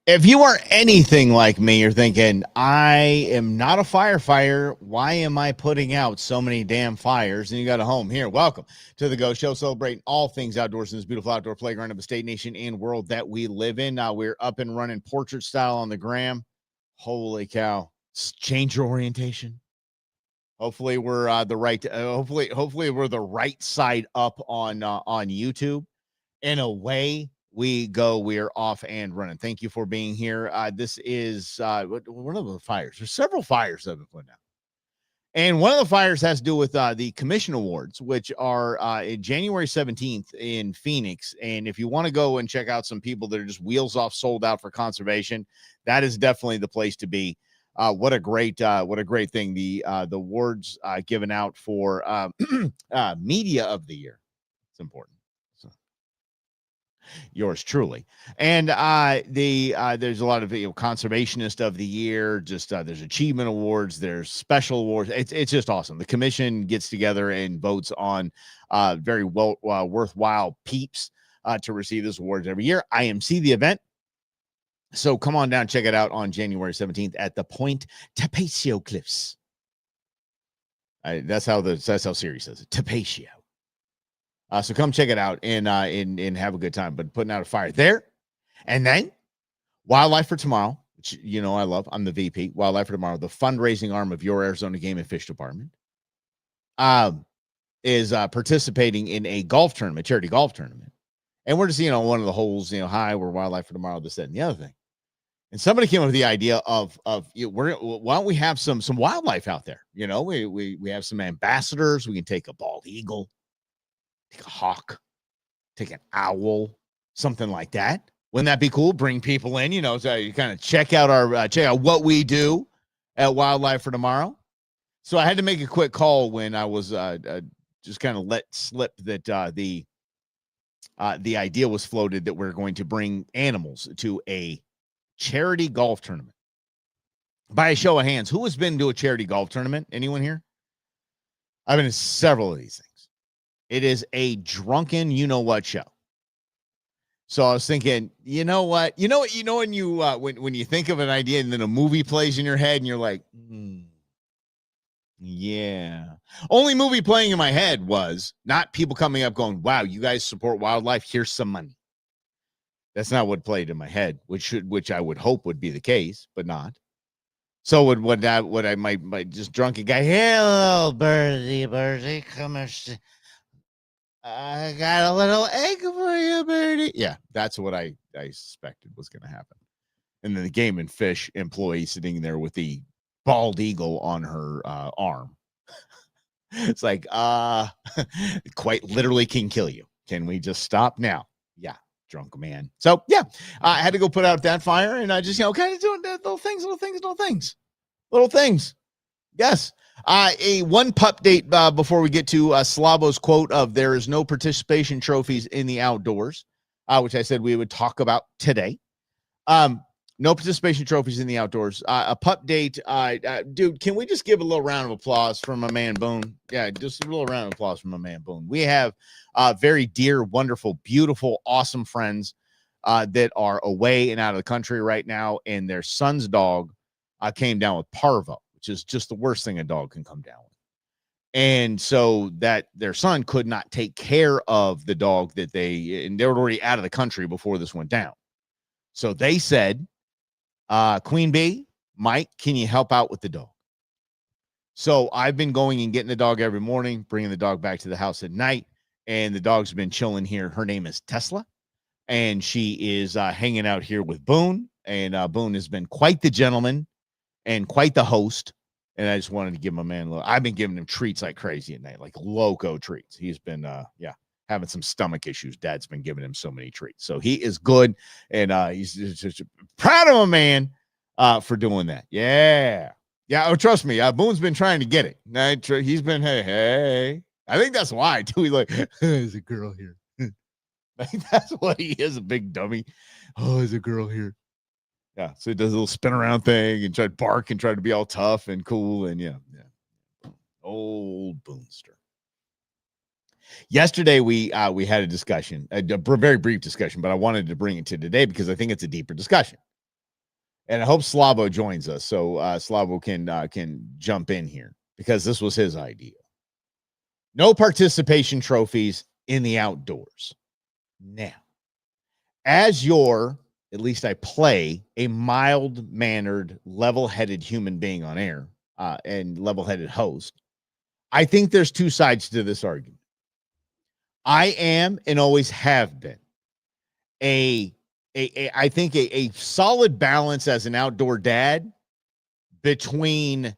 If you are anything like me, you're thinking, I am not a firefighter. Why am I putting out so many damn fires? And you got a home here. Welcome to the Go Show, celebrating all things outdoors in this beautiful outdoor playground of the state, nation, and world that we live in. Now we're up and running portrait style on the gram. Holy cow. Change your orientation. Hopefully we're the right. Hopefully we're the right side up on YouTube. And away we go. We are off and running. Thank you for being here. This is one of the fires. There's several fires that have been put out. And one of the fires has to do with the commission awards, which are January 17th in Phoenix. And if you want to go and check out some people that are just wheels off, sold out for conservation, that is definitely the place to be. What a great thing. The awards given out for media of the year. It's important. So, yours truly. And there's a lot of conservationist of the year. Just there's achievement awards, there's special awards. It's just awesome. The commission gets together and votes on very worthwhile peeps to receive this awards every year. IMC the event. So come on down, check it out on January 17th at the Point Tapatio Cliffs. That's how Siri says it. Tapatio. So come check it out and have a good time. But putting out a fire there, and then Wildlife for Tomorrow, which I love. I'm the VP. Wildlife for Tomorrow, the fundraising arm of your Arizona Game and Fish Department, is participating in a golf tournament, charity golf tournament. And we're just, one of the holes, hi, we're Wildlife for Tomorrow, this, that, and the other thing. And somebody came up with the idea of why don't we have some wildlife out there? We have some ambassadors. We can take a bald eagle, take a hawk, take an owl, something like that. Wouldn't that be cool? Bring people in, so you kind of check out what we do at Wildlife for Tomorrow. So I had to make a quick call when I was just kind of let slip that the idea was floated that we're going to bring animals to a charity golf tournament. By a show of hands, who has been to a charity golf tournament? Anyone here? I've been to several of these things. It is a drunken you-know-what show. So I was thinking, when you think of an idea and then a movie plays in your head and you're like, yeah. Only movie playing in my head was not people coming up going, wow, you guys support wildlife. Here's some money. That's not what played in my head, which I would hope would be the case, but not. So what I might just drunken guy, hello, birdie, come here. I got a little egg for you, birdie. Yeah, that's what I suspected was going to happen. And then the Game and Fish employee sitting there with the bald eagle on her arm. It's like, quite literally can kill you. Can we just stop now? Yeah, drunk man. So, yeah, I had to go put out that fire, and I just, kind of doing that little things. Yes. A one pup date before we get to Slavo's quote of there is no participation trophies in the outdoors, which I said we would talk about today. No participation trophies in the outdoors. A pup date. Dude, can we just give a little round of applause for my man Boone? Yeah, just a little round of applause for my man Boone. We have very dear, wonderful, beautiful, awesome friends that are away and out of the country right now, and their son's dog came down with parvo, which is just the worst thing a dog can come down with. And so that their son could not take care of the dog and they were already out of the country before this went down. So they said, Queen Bee, Mike, can you help out with the dog? So I've been going and getting the dog every morning, bringing the dog back to the house at night, and the dog's been chilling here. Her name is Tesla, and she is hanging out here with Boone, and Boone has been quite the gentleman and quite the host, and I just wanted to give my man I've been giving him treats like crazy at night, like loco treats. He's been, having some stomach issues. Dad's been giving him so many treats. So he is good, and he's just proud of a man for doing that. Yeah. Yeah, trust me, Boone's been trying to get it. He's been, hey. I think that's why, too. He's like, there's a girl here. I think that's what he is, a big dummy. Oh, there's a girl here. Yeah, so he does a little spin around thing and try to bark and try to be all tough and cool, and yeah. Old Boonster. Yesterday, we had a discussion, a very brief discussion, but I wanted to bring it to today because I think it's a deeper discussion. And I hope Slavo joins us so Slavo can jump in here because this was his idea. No participation trophies in the outdoors. Now, as at least I play a mild-mannered, level-headed human being on air and level-headed host, I think there's two sides to this argument. I am and always have been I think a solid balance as an outdoor dad between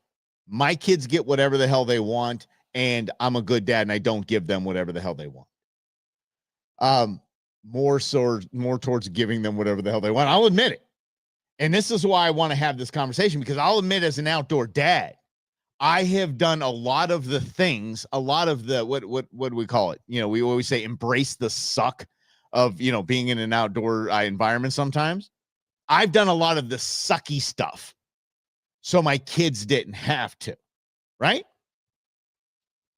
my kids get whatever the hell they want and I'm a good dad and I don't give them whatever the hell they want. More towards giving them whatever the hell they want. I'll admit it. And this is why I want to have this conversation, because I'll admit, as an outdoor dad, I have done a lot of the things, a lot of the, what do we call it? You know, we always say embrace the suck of, you know, being in an outdoor environment sometimes. I've done a lot of the sucky stuff so my kids didn't have to, right?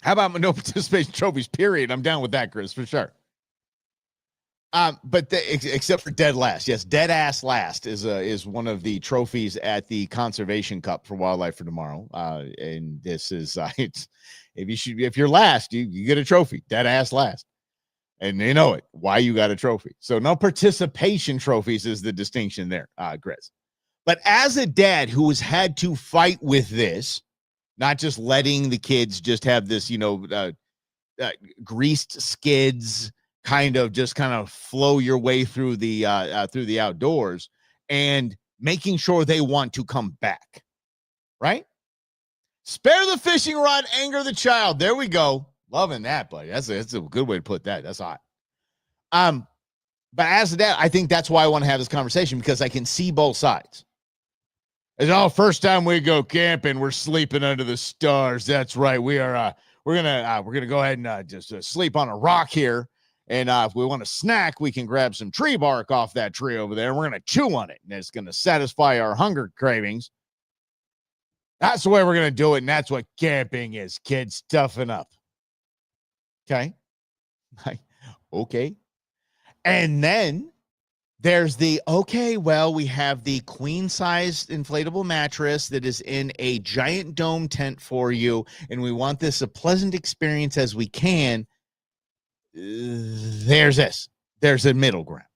How about no participation trophies, period? I'm down with that, Chris, for sure. But except for dead last. Yes, dead ass last is one of the trophies at the Conservation Cup for Wildlife for Tomorrow. And this is it's if you're last, you get a trophy. Dead ass last. And you know it, why you got a trophy. So no participation trophies is the distinction there, Chris. But as a dad who has had to fight with this, not just letting the kids just have this, greased skids, kind of flow your way through the outdoors, and making sure they want to come back, right? Spare the fishing rod, anger the child. There we go. Loving that, buddy. That's a good way to put that. That's hot. But as a dad, I think that's why I want to have this conversation, because I can see both sides. It's first time we go camping, we're sleeping under the stars. That's right. We're gonna go ahead and just sleep on a rock here. And if we want a snack, we can grab some tree bark off that tree over there, and we're going to chew on it, and it's going to satisfy our hunger cravings. That's the way we're going to do it, and that's what camping is, kids. Toughen up. Okay? Okay. And then there's we have the queen-sized inflatable mattress that is in a giant dome tent for you, and we want this a pleasant experience as we can. There's a middle ground,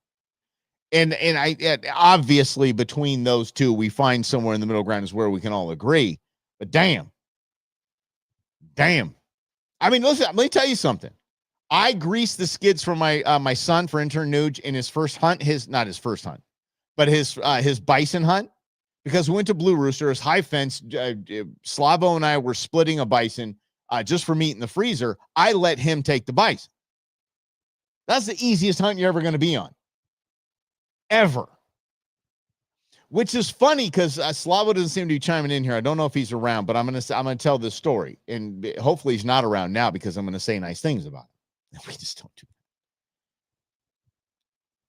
and I obviously between those two we find somewhere in the middle ground is where we can all agree. But damn, I mean, listen, let me tell you something. I greased the skids for my son, for intern Nuge, in his first hunt. Not his first hunt, but his bison hunt, because we went to Blue Rooster. His high fence. Slavo and I were splitting a bison just for meat in the freezer. I let him take the bison. That's the easiest hunt you're ever going to be on. Ever. Which is funny because Slavo doesn't seem to be chiming in here. I don't know if he's around, but I'm gonna tell this story. And hopefully he's not around now, because I'm going to say nice things about him. We just don't do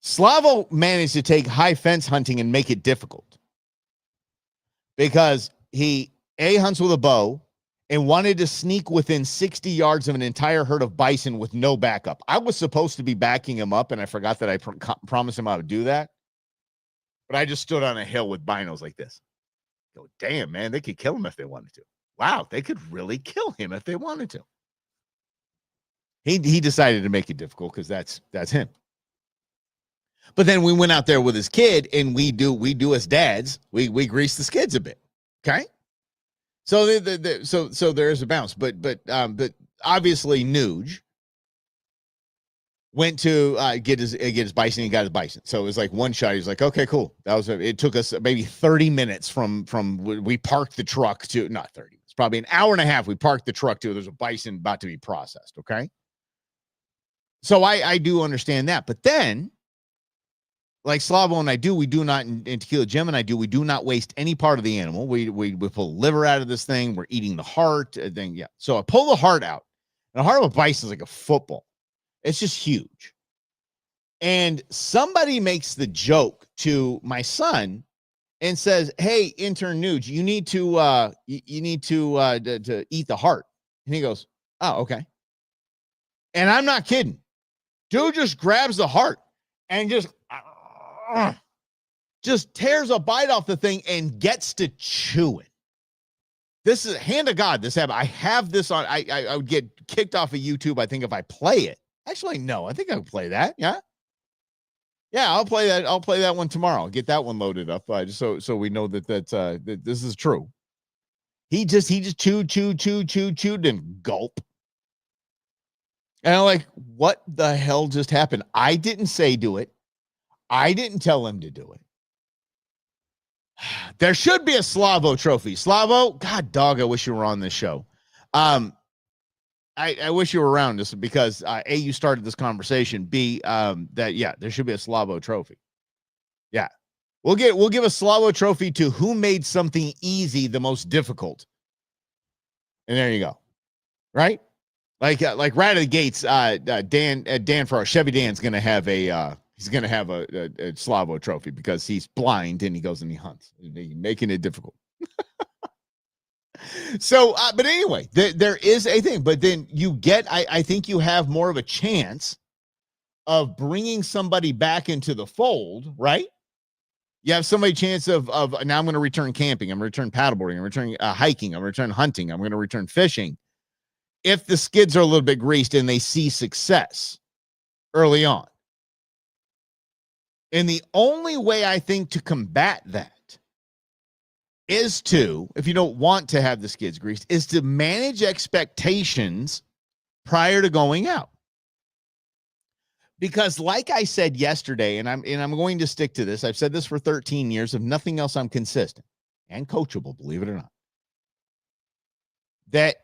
that. Slavo managed to take high fence hunting and make it difficult, because he hunts with a bow and wanted to sneak within 60 yards of an entire herd of bison with no backup. I was supposed to be backing him up, and I forgot that I promised him I would do that. But I just stood on a hill with binos like this. Go, damn, man, they could kill him if they wanted to. Wow, they could really kill him if they wanted to. He decided to make it difficult because that's him. But then we went out there with his kid, and we do as dads, we grease the skids a bit. Okay. So so there is a bounce, but obviously Nuge went to get his bison. He got his bison. So it was like one shot. He's like, okay, cool. It took us maybe 30 minutes from we parked the truck to, not 30. It's probably an hour and a half. We parked the truck to, there's a bison about to be processed. Okay. So I do understand that, but then, like Slavo and I do, we do not, and Tequila Jim and I do, we do not waste any part of the animal. We pull liver out of this thing. We're eating the heart thing. Yeah. So I pull the heart out, and the heart of a bison is like a football. It's just huge. And somebody makes the joke to my son and says, "Hey, intern Nuge, you need to eat the heart." And he goes, "Oh, okay." And I'm not kidding. Dude just grabs the heart and just just tears a bite off the thing and gets to chew it. This is hand of God. This happened. I have this on. I would get kicked off of YouTube, I think, if I play it. Actually, no, I think I would play that. Yeah. Yeah, I'll play that. I'll play that one tomorrow. I'll get that one loaded up, just so we know that that this is true. He just chewed, and gulp. And I'm like, what the hell just happened? I didn't say do it. I didn't tell him to do it. There should be a Slavo trophy. Slavo, God dog, I wish you were on this show. I wish you were around just because A, you started this conversation. B, there should be a Slavo trophy. Yeah. We'll give a Slavo trophy to who made something easy the most difficult. And there you go. Right? Like right out of the gates, Dan for our Chevy Dan's gonna have a Slavo trophy because he's blind and he goes and he hunts, making it difficult. So, but anyway, there is a thing, but then you get, I think you have more of a chance of bringing somebody back into the fold, right? You have somebody chance of now I'm going to return camping, I'm going to return paddleboarding, I'm returning hiking, I'm going to return hunting, I'm going to return fishing. If the skids are a little bit greased and they see success early on. And the only way I think to combat that is to, if you don't want to have the skids greased, is to manage expectations prior to going out. Because like I said yesterday, and I'm going to stick to this, I've said this for 13 years. If nothing else, I'm consistent and coachable, believe it or not. That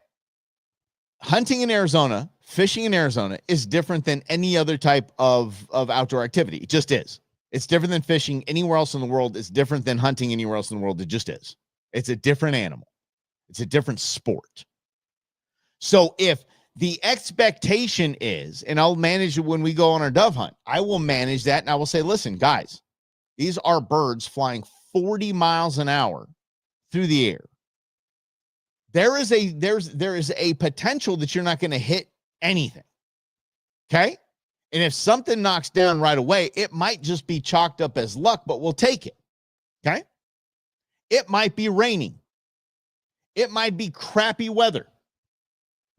hunting in Arizona, fishing in Arizona is different than any other type of outdoor activity. It just is. It's different than fishing anywhere else in the world. It's different than hunting anywhere else in the world. It just is. It's a different animal. It's a different sport. So if the expectation is, and I'll manage it when we go on our dove hunt, I will manage that and I will say, listen, guys, these are birds flying 40 miles an hour through the air. There is a potential that you're not going to hit anything. Okay? And if something knocks down right away, it might just be chalked up as luck, but we'll take it. Okay? It might be raining. It might be crappy weather.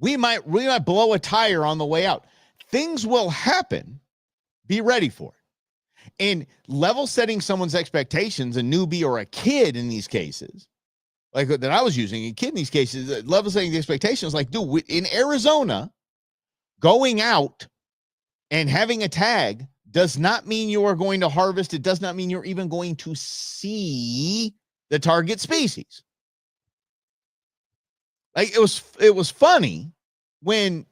We might blow a tire on the way out. Things will happen. Be ready for it. And level setting someone's expectations, a newbie or a kid in these cases, like that I was using, a kid in these cases, level setting the expectations, like, dude, in Arizona, going out and having a tag does not mean you are going to harvest. It does not mean you're even going to see the target species. Like it was funny when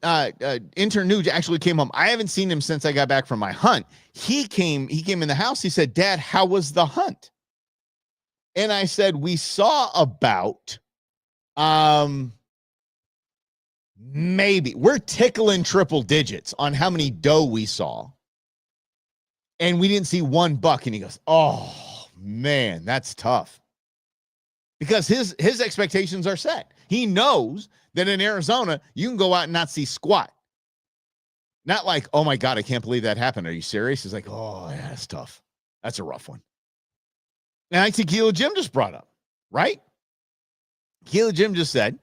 intern Nuge actually came home. I haven't seen him since I got back from my hunt. He came in the house. He said, Dad, how was the hunt? And I said, we saw about maybe we're tickling triple digits on how many doe we saw. And we didn't see one buck. And he goes, oh man, that's tough. Because his expectations are set. He knows that in Arizona, you can go out and not see squat. Not like, oh my God, I can't believe that happened. Are you serious? He's like, oh, yeah, that's tough. That's a rough one. And I think Keela Jim just brought up, right? Keela Jim just said,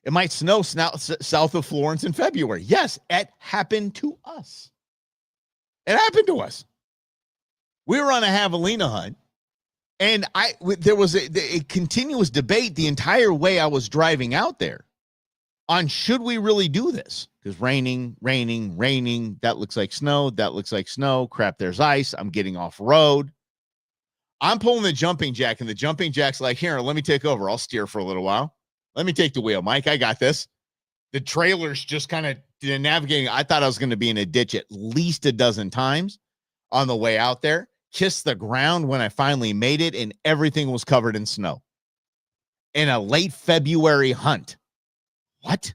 it might snow south of Florence in February. Yes, it happened to us. It happened to us. We were on a javelina hunt. And there was a continuous debate the entire way I was driving out there on should we really do this? Because raining. That looks like snow. That looks like snow. Crap, there's ice. I'm getting off road. I'm pulling the jumping jack, and the jumping jack's like, here, let me take over. I'll steer for a little while. Let me take the wheel, Mike. I got this. The trailer's just kind of navigating. I thought I was going to be in a ditch at least a dozen times on the way out there. Kissed the ground when I finally made it, and everything was covered in snow. In a late February hunt. What?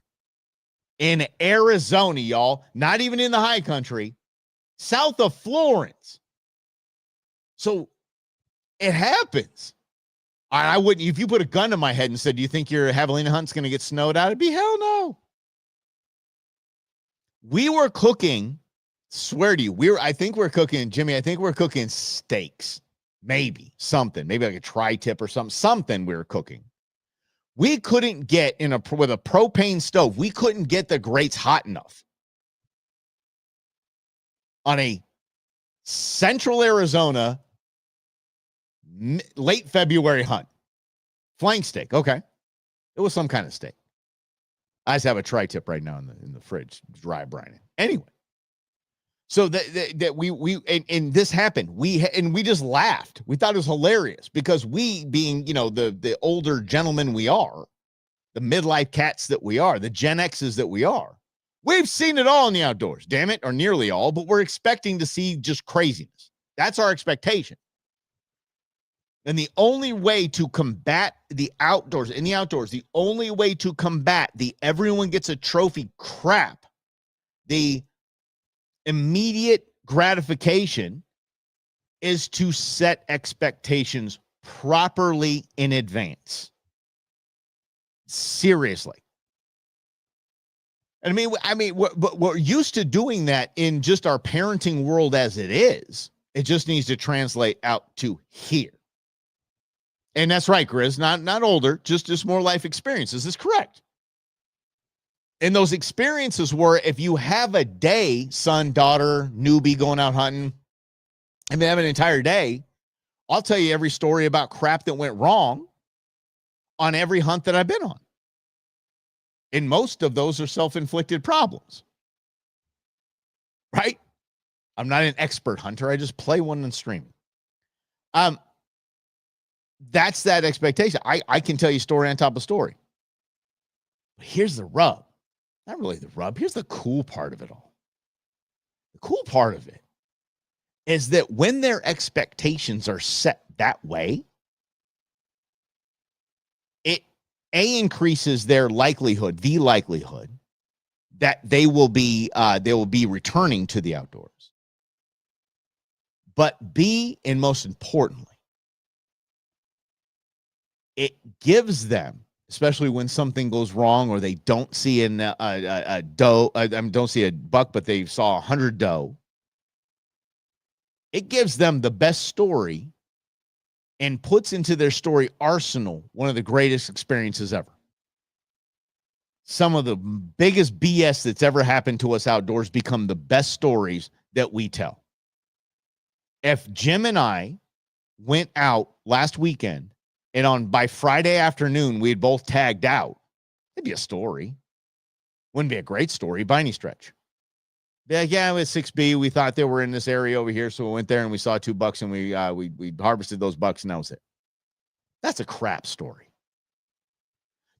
In Arizona, y'all. Not even in the high country. South of Florence. So it happens. I wouldn't, if you put a gun to my head and said, do you think your javelina hunt's going to get snowed out? It'd be hell no. We were cooking. Swear to you, I think we're cooking, Jimmy, I think we're cooking steaks maybe something, maybe like a tri-tip or something we were cooking. We couldn't get with a propane stove, we couldn't get the grates hot enough on a Central Arizona late February hunt. Flank steak, okay. It was some kind of steak. I just have a tri-tip right now in the fridge, dry brining. Anyway, so that we and this happened. We just laughed. We thought it was hilarious because we, being the older gentlemen we are, the midlife cats that we are, the Gen X's that we are, we've seen it all in the outdoors. Damn it, or nearly all. But we're expecting to see just craziness. That's our expectation. And the only way to combat the outdoors, the only way to combat the everyone gets a trophy crap, the immediate gratification, is to set expectations properly in advance. Seriously. And I mean, we're used to doing that in just our parenting world as it is. It just needs to translate out to here. And that's right, Grizz, not older, just more life experiences. Is correct. And those experiences were, if you have a day, son, daughter, newbie going out hunting, and they have an entire day, I'll tell you every story about crap that went wrong on every hunt that I've been on. And most of those are self-inflicted problems. Right? I'm not an expert hunter. I just play one and stream. That's that expectation. I can tell you story on top of story. But here's the rub. Not really the rub. Here's the cool part of it all. The cool part of it is that when their expectations are set that way, it increases their likelihood, the likelihood that they will be returning to the outdoors. But B, and most importantly, it gives them, especially when something goes wrong or they don't see a doe, don't see a buck, but they saw 100 doe. It gives them the best story and puts into their story arsenal one of the greatest experiences ever. Some of the biggest BS that's ever happened to us outdoors become the best stories that we tell. If Jim and I went out last weekend and by Friday afternoon, we had both tagged out, it'd be a story. Wouldn't be a great story by any stretch. Be like, yeah, with 6B, we thought they were in this area over here, so we went there and we saw 2 bucks and we harvested those bucks and that was it. That's a crap story.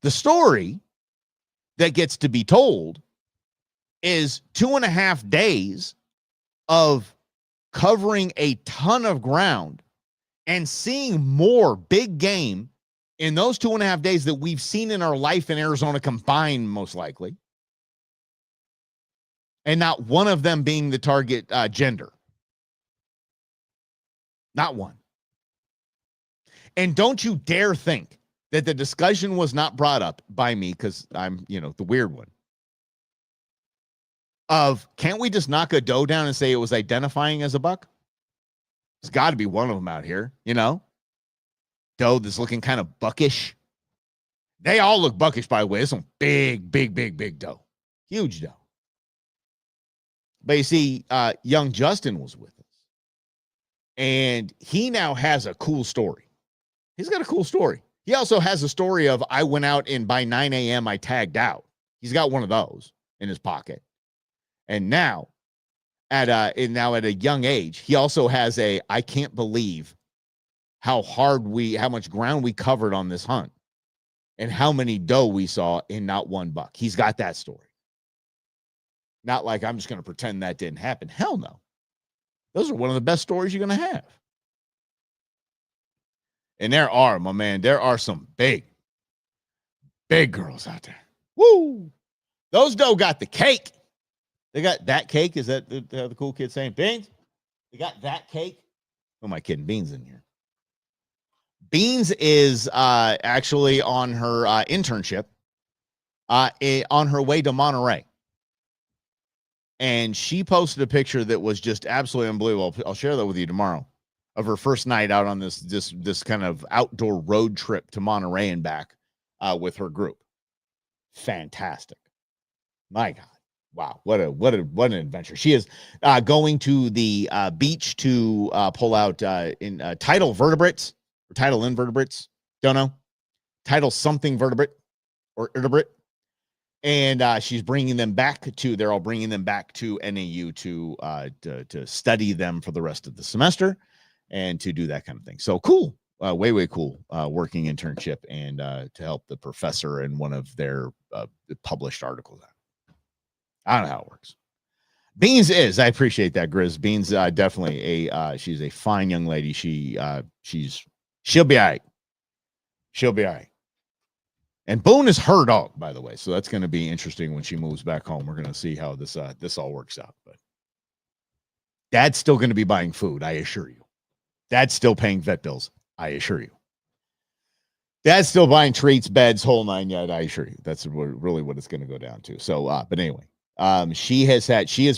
The story that gets to be told is 2.5 days of covering a ton of ground and seeing more big game in those 2.5 days that we've seen in our life in Arizona combined, most likely. And not one of them being the target gender. Not one. And don't you dare think that the discussion was not brought up by me, because I'm, the weird one, of can't we just knock a doe down and say it was identifying as a buck? There's got to be one of them out here, doe that's looking kind of buckish. They all look buckish, by the way. It's some big doe. Huge doe. But you see, young Justin was with us. And he now has a cool story. He's got a cool story. He also has a story of, I went out and by 9 a.m. I tagged out. He's got one of those in his pocket. And now, at a young age, he also has I can't believe how much ground we covered on this hunt and how many doe we saw in not one buck. He's got that story. Not like I'm just going to pretend that didn't happen. Hell no. Those are one of the best stories you're going to have. And there are some big girls out there. Woo! Those doe got the cake. They got that cake. Is that the cool kid saying? Beans? They got that cake? Who am I kidding? Beans in here. Beans is actually on her internship on her way to Monterey. And she posted a picture that was just absolutely unbelievable. I'll share that with you tomorrow. of her first night out on this kind of outdoor road trip to Monterey and back with her group. Fantastic. My God. Wow. What an adventure. She is going to the beach to pull out in tidal vertebrates or tidal invertebrates. Don't know. Tidal something vertebrate or vertebrate. And she's bringing them back to, they're all bringing them back to NAU to study them for the rest of the semester and to do that kind of thing. So cool. Way cool working internship and to help the professor in one of their published articles. I don't know how it works. Beans I appreciate that, Grizz. Beans definitely she's a fine young lady. She'll be all right. She'll be all right. And Boone is her dog, by the way. So that's going to be interesting when she moves back home. We're going to see how this all works out. But Dad's still going to be buying food, I assure you. Dad's still paying vet bills, I assure you. Dad's still buying treats, beds, whole nine yet, I assure you. That's really what it's going to go down to. So, but anyway, she has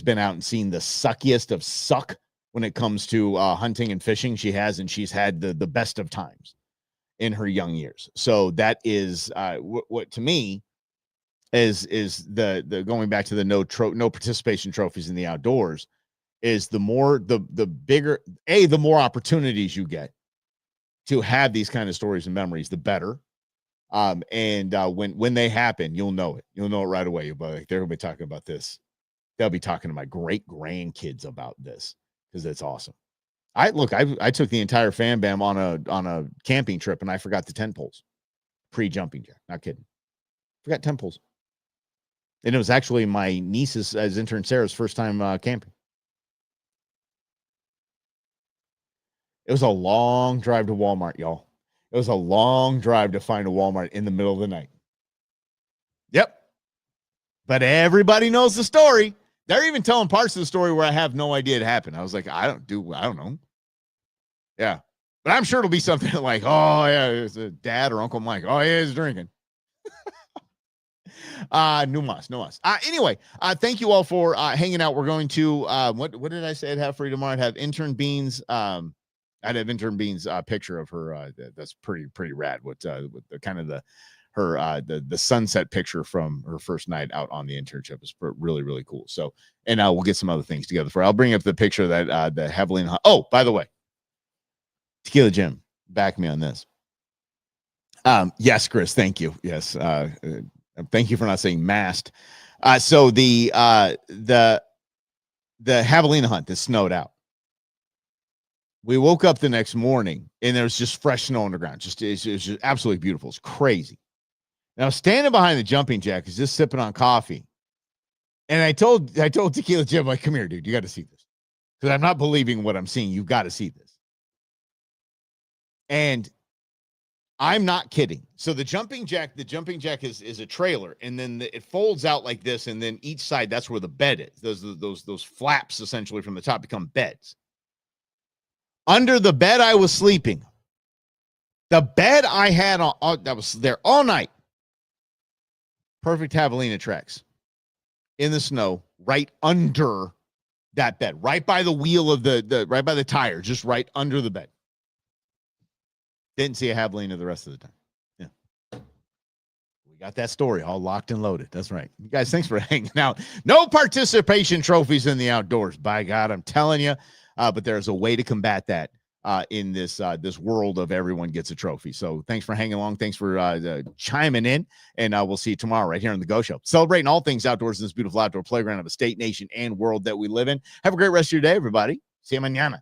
been out and seen the suckiest of suck when it comes to hunting and fishing. And she's had the best of times in her young years. So that is what to me is the going back to the no participation trophies in the outdoors is the bigger, the more opportunities you get to have these kind of stories and memories, the better. When they happen, you'll know it. You'll know it right away. You'll be like, they're gonna be talking about this. They'll be talking to my great grandkids about this because it's awesome. I took the entire fam bam on a camping trip and I forgot the 10 poles pre-jumping jack. Not kidding. Forgot 10 poles. And it was actually my niece's as intern Sarah's first time camping. It was a long drive to Walmart, y'all. It was a long drive to find a Walmart in the middle of the night. Yep. But everybody knows the story. They're even telling parts of the story where I have no idea it happened. I was like, I don't know. Yeah. But I'm sure it'll be something like, oh, yeah, it's a dad or Uncle Mike. Oh, yeah, he's drinking. No mas. Anyway, thank you all for hanging out. We're going to, what did I say I'd have for you tomorrow? I'd have intern Beans. I'd have intern Beans picture of her. That's pretty rad. With the kind of the sunset picture from her first night out on the internship is really cool. So, and we'll get some other things together for. I'll bring up the picture that the heavily. Oh, by the way, Tequila Jim, back me on this. Yes, Chris, thank you. Yes, thank you for not saying mast. So the javelina hunt that snowed out. We woke up the next morning and there was just fresh snow on the ground. It's just absolutely beautiful. It's crazy. And I was standing behind the jumping jack, just sipping on coffee. And I told Tequila Jim, like, come here, dude, you got to see this. Because I'm not believing what I'm seeing. You've got to see this. And I'm not kidding. So the jumping jack is a trailer, and then it folds out like this, and then each side, that's where the bed is. Those flaps essentially from the top become beds. Under the bed I was sleeping, the bed I had that was there all night. Perfect javelina tracks in the snow, right under that bed, right by the wheel of right by the tire, just right under the bed. Didn't see a javelina the rest of the time. Yeah. We got that story all locked and loaded. That's right. You guys, thanks for hanging out. No participation trophies in the outdoors. By God, I'm telling you. But there's a way to combat that in this world of everyone gets a trophy. So thanks for hanging along. Thanks for chiming in. And we'll see you tomorrow right here on The Go Show. Celebrating all things outdoors in this beautiful outdoor playground of a state, nation, and world that we live in. Have a great rest of your day, everybody. See you mañana.